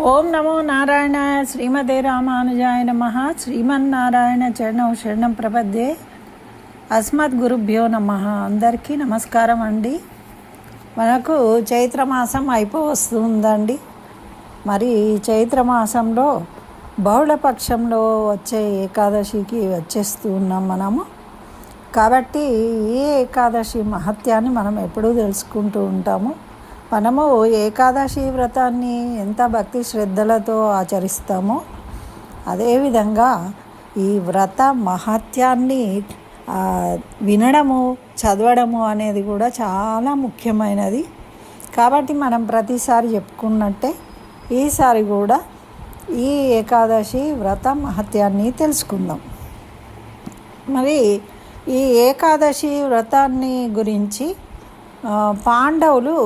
ఓం నమో నారాయణాయ శ్రీమతే రామానుజాయ నమః. శ్రీమన్నారాయణ చరణం శరణం ప్రపద్యే. అస్మద్ గురుభ్యో నమః. అందరికీ నమస్కారం అండి. మనకు చైత్రమాసం అయిపోవస్తుందండి. మరి చైత్రమాసంలో బహుళపక్షంలో వచ్చే ఏకాదశికి వచ్చేస్తూ ఉన్నాం మనము. కాబట్టి ఈ ఏకాదశి మహత్యాన్ని మనం ఎప్పుడూ తెలుసుకుంటూ ఉంటాము. మనము ఏకాదశి వ్రతాన్ని ఎంత భక్తి శ్రద్ధలతో ఆచరిస్తామో అదేవిధంగా ఈ వ్రత మహత్యాన్ని వినడము చదవడము అనేది కూడా చాలా ముఖ్యమైనది. కాబట్టి మనం ప్రతిసారి చెప్పుకున్నట్టే ఈసారి కూడా ఈ ఏకాదశి వ్రత మహత్యాన్ని తెలుసుకుందాం. మరి ఈ ఏకాదశి వ్రతాన్ని గురించి పాండవులు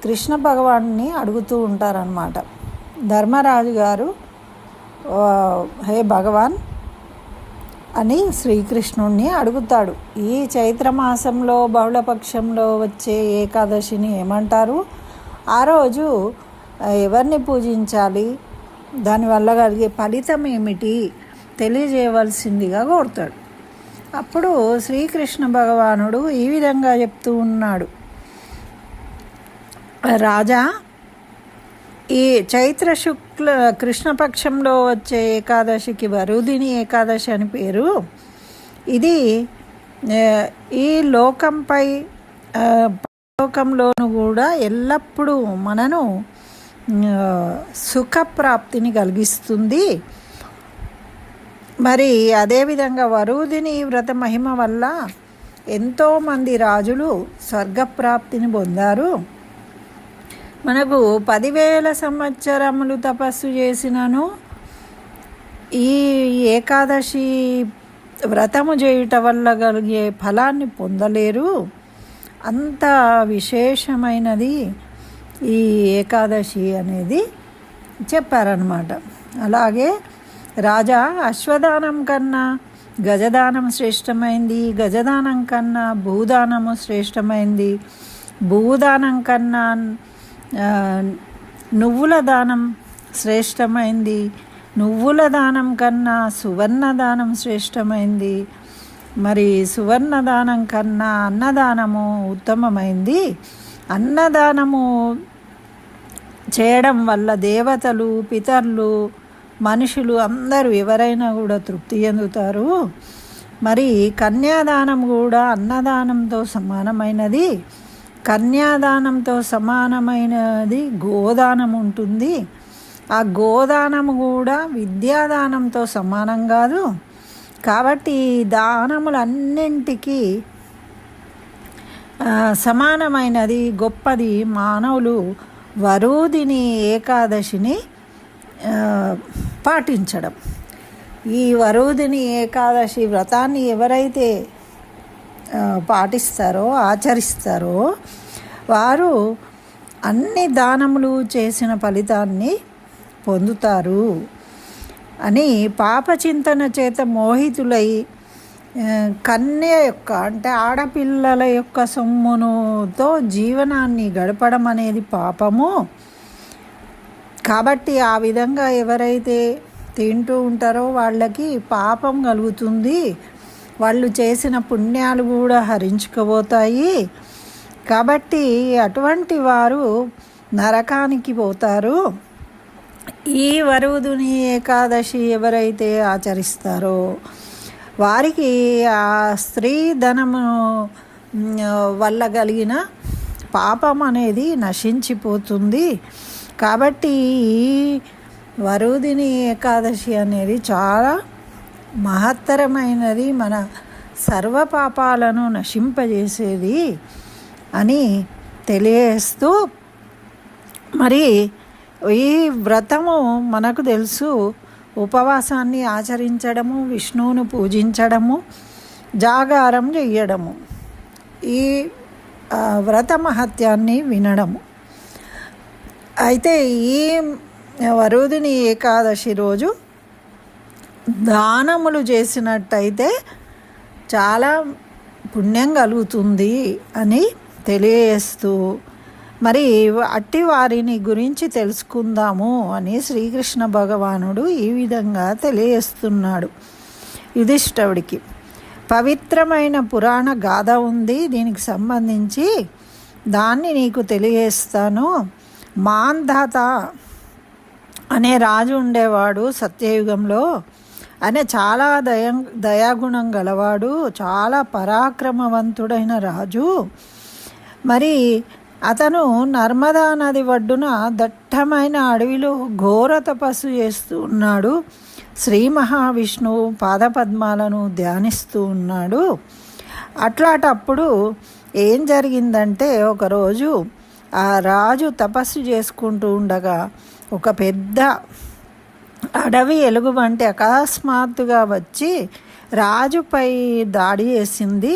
కృష్ణ భగవాన్ని అడుగుతూ ఉంటారన్నమాట. ధర్మరాజు గారు హే భగవాన్ అని శ్రీకృష్ణుణ్ణి అడుగుతాడు. ఈ చైత్రమాసంలో బహుళపక్షంలో వచ్చే ఏకాదశిని ఏమంటారు, ఆ రోజు ఎవరిని పూజించాలి, దానివల్ల కలిగే ఫలితం ఏమిటి తెలియజేయవలసిందిగా కోరుతాడు. అప్పుడు శ్రీకృష్ణ భగవానుడు ఈ విధంగా చెప్తూ ఉన్నాడు. రాజా, ఈ చైత్ర శుక్ల కృష్ణపక్షంలో వచ్చే ఏకాదశికి వరుదిని ఏకాదశి అని పేరు. ఇది ఈ లోకంపై లోకంలోనూ కూడా ఎల్లప్పుడూ మనను సుఖప్రాప్తిని కలిగిస్తుంది. మరి అదేవిధంగా వరుదిని వ్రత మహిమ వల్ల ఎంతోమంది రాజులు స్వర్గప్రాప్తిని పొందారు. మనకు 10,000 సంవత్సరములు తపస్సు చేసినను ఈ ఏకాదశి వ్రతము చేయుట వల్ల కలిగే ఫలాన్ని పొందలేరు. అంత విశేషమైనది ఈ ఏకాదశి అనేది చెప్పారనమాట. అలాగే రాజా, అశ్వదానం కన్నా గజదానం శ్రేష్టమైంది, గజదానం కన్నా భూదానము శ్రేష్టమైంది, భూదానం కన్నా నువ్వుల దానం శ్రేష్టమైంది, నువ్వుల దానం కన్నా సువర్ణ దానం శ్రేష్టమైంది, మరి సువర్ణ దానం కన్నా అన్నదానము ఉత్తమమైంది. అన్నదానము చేయడం వల్ల దేవతలు, పితరులు, మనుషులు అందరూ ఎవరైనా కూడా తృప్తి చెందుతారు. మరి కన్యాదానం కూడా అన్నదానంతో సమానమైనది. కన్యాదానంతో సమానమైనది గోదానం ఉంటుంది. ఆ గోదానము కూడా విద్యాదానంతో సమానం కాదు. కాబట్టి దానములన్నింటికీ సమానమైనది, గొప్పది మానవులు వరుదిని ఏకాదశిని పాటించడం. ఈ వరుదిని ఏకాదశి వ్రతాన్ని ఎవరైతే పాటిస్తారో, ఆచరిస్తారో వారు అన్ని దానములు చేసిన ఫలితాన్ని పొందుతారు అని పాపచింతన చేత మోహితులై కన్య యొక్క అంటే ఆడపిల్లల యొక్క సొమ్మునుతో జీవనాన్ని గడపడం అనేది పాపము. కాబట్టి ఆ విధంగా ఎవరైతే తింటూ ఉంటారో వాళ్ళకి పాపం కలుగుతుంది. వాళ్ళు చేసిన పుణ్యాలు కూడా హరించుకుపోతాయి. కాబట్టి అటువంటి వారు నరకానికి పోతారు. ఈ వరుదిని ఏకాదశి ఎవరైతే ఆచరిస్తారో వారికి ఆ స్త్రీ ధనము వల్ల కలిగిన పాపం అనేది నశించిపోతుంది. కాబట్టి ఈ వరుదిని ఏకాదశి అనేది చాలా మహత్తరమైనది, మన సర్వ పాపాలను నశింపజేసేది అని తెలియజేస్తూ, మరి ఈ వ్రతము మనకు తెలుసు, ఉపవాసాన్ని ఆచరించడము, విష్ణువును పూజించడము, జాగారం చేయడము, ఈ వ్రత మహత్యాన్ని వినడము. అయితే ఈ వరుదిని ఏకాదశి రోజు దానములు చేసినట్టయితే చాలా పుణ్యం కలుగుతుంది అని తెలియజేస్తూ, మరి అట్టి వారిని గురించి తెలుసుకుందాము అని శ్రీకృష్ణ భగవానుడు ఈ విధంగా తెలియజేస్తున్నాడు యుధిష్ఠిరుడికి. పవిత్రమైన పురాణ గాథ ఉంది దీనికి సంబంధించి, దాన్ని నీకు తెలియజేస్తాను. మాంధాత అనే రాజు ఉండేవాడు సత్యయుగంలో. ఆయన చాలా దయాగుణం గలవాడు, చాలా పరాక్రమవంతుడైన రాజు. మరి అతను నర్మదా నది ఒడ్డున దట్టమైన అడవిలో ఘోర తపస్సు చేస్తూ ఉన్నాడు. శ్రీ మహావిష్ణువు పాదపద్మాలను ధ్యానిస్తూ ఉన్నాడు. అట్లాంటప్పుడు ఏం జరిగిందంటే, ఒకరోజు ఆ రాజు తపస్సు చేసుకుంటూ ఉండగా ఒక పెద్ద అడవి ఎలుగుబంటి అకస్మాత్తుగా వచ్చి రాజుపై దాడి చేసింది.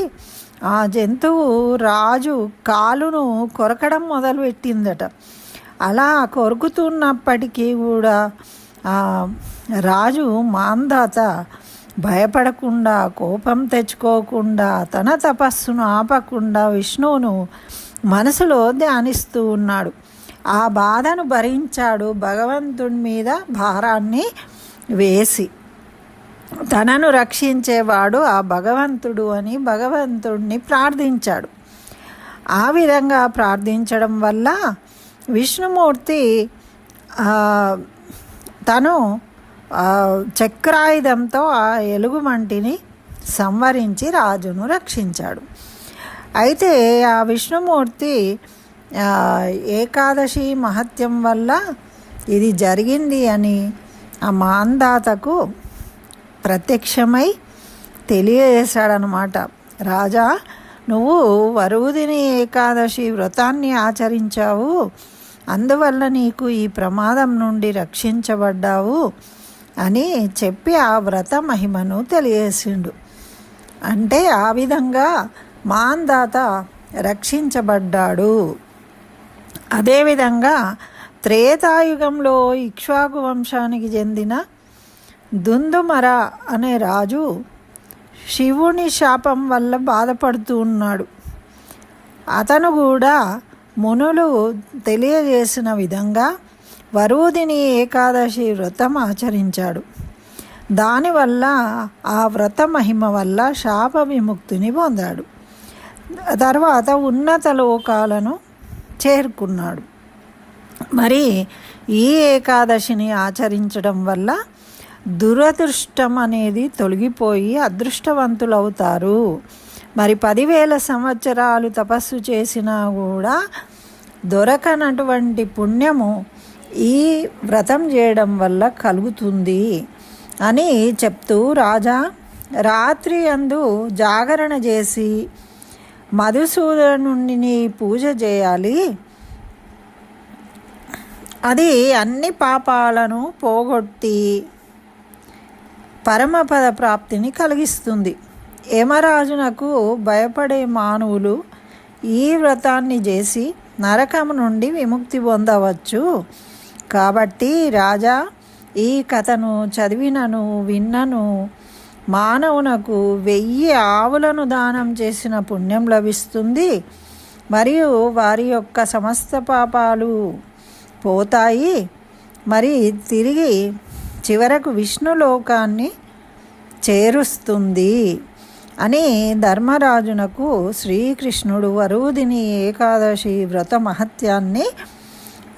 ఆ జంతువు రాజు కాలును కొరకడం మొదలుపెట్టిందట. అలా కొరుకుతున్నప్పటికీ కూడా రాజు మాంధాత భయపడకుండా, కోపం తెచ్చుకోకుండా, తన తపస్సును ఆపకుండా విష్ణువును మనసులో ధ్యానిస్తూ ఉన్నాడు. ఆ బాధను భరించాడు, భగవంతుడి మీద భారాన్ని వేసి. తనను రక్షించేవాడు ఆ భగవంతుడు అని భగవంతుడిని ప్రార్థించాడు. ఆ విధంగా ప్రార్థించడం వల్ల విష్ణుమూర్తి తను చక్రాయుధంతో ఆ ఎలుగుమంటిని సంవరించి రాజును రక్షించాడు. అయితే ఆ విష్ణుమూర్తి ఏకాదశి మహత్యం వల్ల ఇది జరిగింది అని ఆ మాంధాతకు ప్రత్యక్షమై తెలియజేశాడనమాట. రాజా, నువ్వు వరుదిని ఏకాదశి వ్రతాన్ని ఆచరించావు, అందువల్ల నీకు ఈ ప్రమాదం నుండి రక్షించబడ్డావు అని చెప్పి ఆ వ్రత మహిమను తెలియజేసిండు. అంటే ఆ విధంగా మాంధాత రక్షించబడ్డాడు. అదేవిధంగా త్రేతాయుగంలో ఇక్ష్వాకు వంశానికి చెందిన దుందుమర అనే రాజు శివుని శాపం వల్ల బాధపడుతూ ఉన్నాడు. అతను కూడా మునులు తెలియజేసిన విధంగా వరుదిని ఏకాదశి వ్రతం ఆచరించాడు. దానివల్ల ఆ వ్రత మహిమ వల్ల శాప విముక్తిని పొందాడు. తర్వాత ఉన్నత లోకాలను చేరుకున్నాడు. మరి ఈ ఏకాదశిని ఆచరించడం వల్ల దురదృష్టం అనేది తొలగిపోయి అదృష్టవంతులవుతారు. మరి 10,000 సంవత్సరాలు తపస్సు చేసినా కూడా దొరకనటువంటి పుణ్యము ఈ వ్రతం చేయడం వల్ల కలుగుతుంది అని చెప్తూ, రాజా, రాత్రి అందు జాగరణ చేసి మధుసూదనుడిని పూజ చేయాలి. అది అన్ని పాపాలను పోగొట్టి పరమపద ప్రాప్తిని కలిగిస్తుంది. యమరాజునకు భయపడే మానవులు ఈ వ్రతాన్ని చేసి నరకం నుండి విముక్తి పొందవచ్చు. కాబట్టి రాజా, ఈ కథను చదివినను విన్నను మానవునకు 1000 ఆవులను దానం చేసిన పుణ్యం లభిస్తుంది. మరియు వారి యొక్క సమస్త పాపాలు పోతాయి. మరి తిరిగి చివరకు విష్ణులోకాన్ని చేరుస్తుంది అని ధర్మరాజునకు శ్రీకృష్ణుడు వరుదిని ఏకాదశి వ్రత మహత్యాన్ని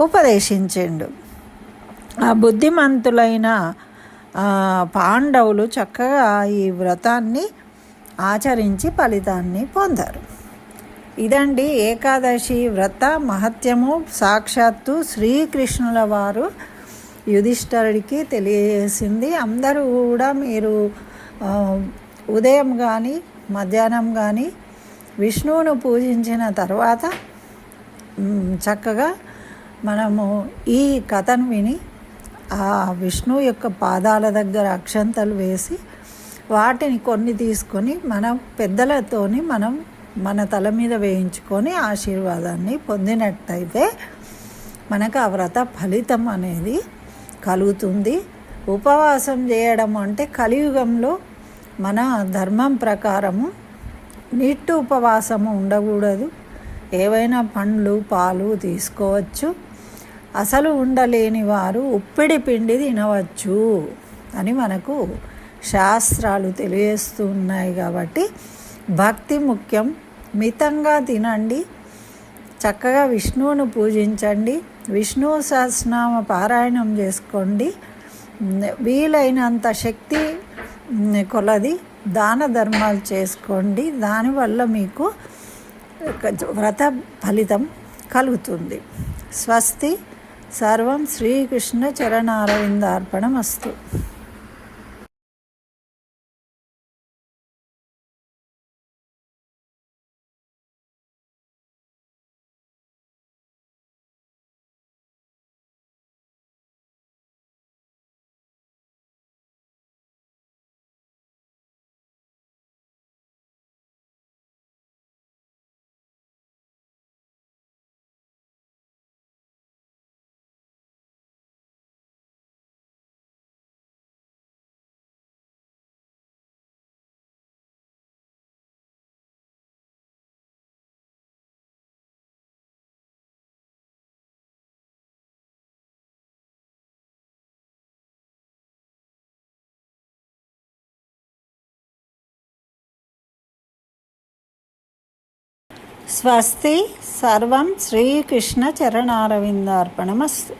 ఉపదేశించిండు. ఆ బుద్ధిమంతులైన పాండవులు చక్కగా ఈ వ్రతాన్ని ఆచరించి ఫలితాన్ని పొందారు. ఇదండి ఏకాదశి వ్రత మహత్యము. సాక్షాత్తు శ్రీకృష్ణుల వారు యుధిష్ఠిరుడికి తెలియజేసింది. అందరూ కూడా మీరు ఉదయం కానీ మధ్యాహ్నం కానీ విష్ణువును పూజించిన తర్వాత చక్కగా మనము ఈ కథను విని ఆ విష్ణువు యొక్క పాదాల దగ్గర అక్షంతలు వేసి వాటిని కొన్ని తీసుకొని మనం పెద్దలతోని మన తల మీద వేయించుకొని ఆశీర్వాదాన్ని పొందినట్టయితే మనకు ఆ వ్రత ఫలితం అనేది కలుగుతుంది. ఉపవాసం చేయడం అంటే కలియుగంలో మన ధర్మం ప్రకారము నిట్టు ఉపవాసము ఉండకూడదు. ఏవైనా పండ్లు పాలు తీసుకోవచ్చు. అసలు ఉండలేని వారు ఉప్పిడి పిండి తినవచ్చు అని మనకు శాస్త్రాలు తెలియజేస్తూ ఉన్నాయి. కాబట్టి భక్తి ముఖ్యం. మితంగా తినండి, చక్కగా విష్ణువును పూజించండి, విష్ణు సహస్రనామ పారాయణం చేసుకోండి, వీలైనంత శక్తి కొలది దాన ధర్మాలు చేసుకోండి. దానివల్ల మీకు వ్రత ఫలితం కలుగుతుంది. స్వస్తి. సర్వం శ్రీకృష్ణ చరణారవిందార్పణమస్తు. స్వస్తి. సర్వం శ్రీకృష్ణ చరణారవిందార్పణమస్తు.